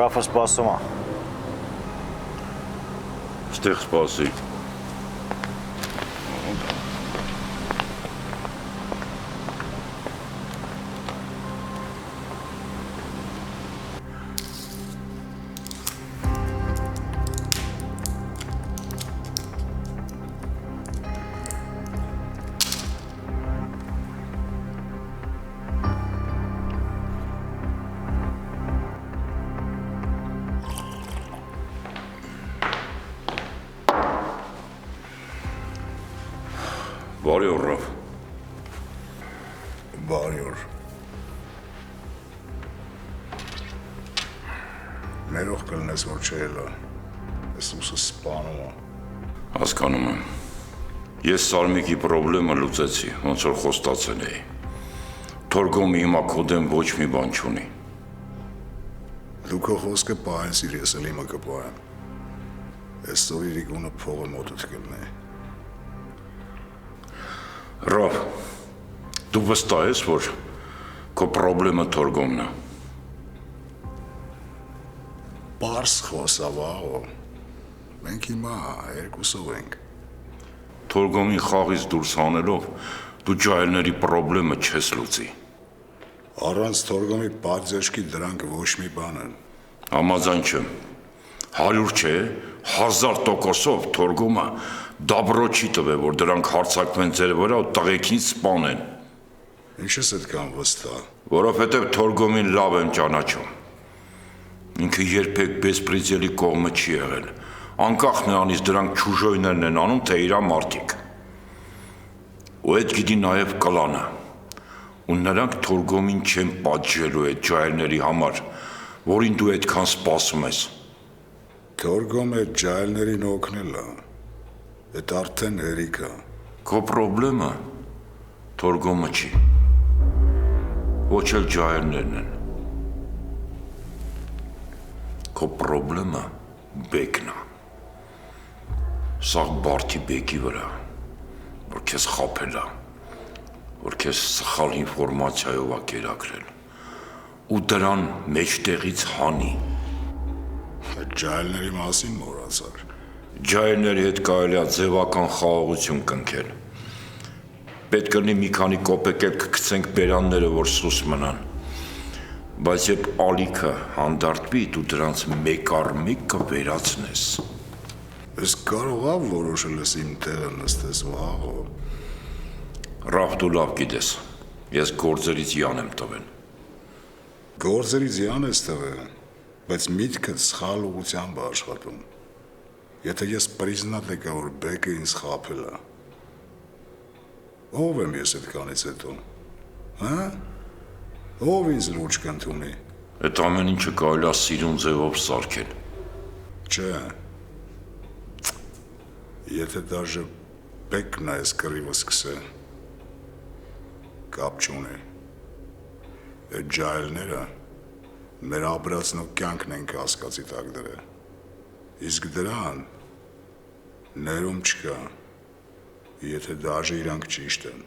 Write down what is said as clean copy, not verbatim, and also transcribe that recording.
Ռաֆը սպասում է։ Ստեղ սպասի։ Բարի օր, Ռաֆ։ Բարի օր։ Ներող կլնես, որ չէ ելա, ես ուսը սպանում է։ Հասկանում եմ։ Ես Սարմիկի պրոբլեմը լուծեցի, ոնց որ խոստացել էի։ Թորգոմի հիմա քո դեմ ոչ մի բան չունի։ Դու քո խոսքը պահեն սիր, ես էլ իմը կպահեմ։ Այսօր իրիկունը փողը մոտդ կլնի։ Ռաֆ, դու վստահ ես, որ քո պրոբլեմը Թորգոմն է։ Պարս խոսա, վաղո։ Մենք հիմա երկուսով ենք։ Թորգոմի խաղից դուրս հանելով դու ջահելների պրոբլեմը չես լուծի։ Առանց Թորգոմի պատժեշկի դրանք ոչ մի բան են։ Համաձայն չեմ։ 100 չէ, 1000%-ով Թորգոմը դաբրո չի տվել, որ դրանք հարցակվեն ձեր վրա ու տղեկին սպանեն։ Ինչ ես այդքան վստահ։ Որովհետև Թորգոմին լավ եմ ճանաչում։ Ինքը երբեք բեսպրիձելի կողմը չի եղել։ Անկախ նրանից դրանք չուժոյներն են անում, թե իրա մարդիկ։ Ու այդ գիտի նաև կլանը։ Ու նրանք Թորգոմին չեն պատժելու այդ ջահելների համար, որին դու այդքան սպասում ես։ Թորգոմը ջահելներին օգնել է։ Այդ արդեն հերիք է։ Քո պրոբլեմը Թորգոմը չի։ Ոչ էլ ջահելներն են։ Քո պրոբլեմը Բեկն է։ Սաղ Բարդի Բեկի վրա, որ քեզ խաբել է, որ քեզ սխալ ինֆորմացիայով է կերակրել, ու դրան մեջտեղից հանի։ Այդ ջահելների մասին մոռացար։ Ջահելների հետ կարելի է ձևական խաղաղություն կնքել։ Պետք կլինի մի քանի կոպեկ էլ կգցենք բերանները, որ սուս մնան։ Բայց երբ ալիքը հանդարտվի, դու դրանց մեկ առ մեկ կվերացնես։ Ես կարող եմ որոշել ես իմ տեղը նստես, վաղո։ Ռաֆ, դու լավ գիտես, ես գործերից յան եմ տվել։ Գործերից յան ես տվել, բայց միտքդ սխալ ուղղությամբ է աշխատում։ Եթե ես պրիզնատ եկա, որ Բեկը ինձ խաբել է։ Ով եմ ես այդքանից հետո, հա? Ով ինձ լուրջ կընդունի։ Այդ ամեն ինչը կարելի է սիրուն ձևով սարքել։ Չէ։ Եթե դաժե Բեկն է այս կռիվը սկսել, կապ չունի։ Այդ ջահելները մեր ապրածն ու կյանքն են կասկածի տակ դրել։ Իսկ դրան ներում չկա, եթե դաժե իրանք ճիշտ են։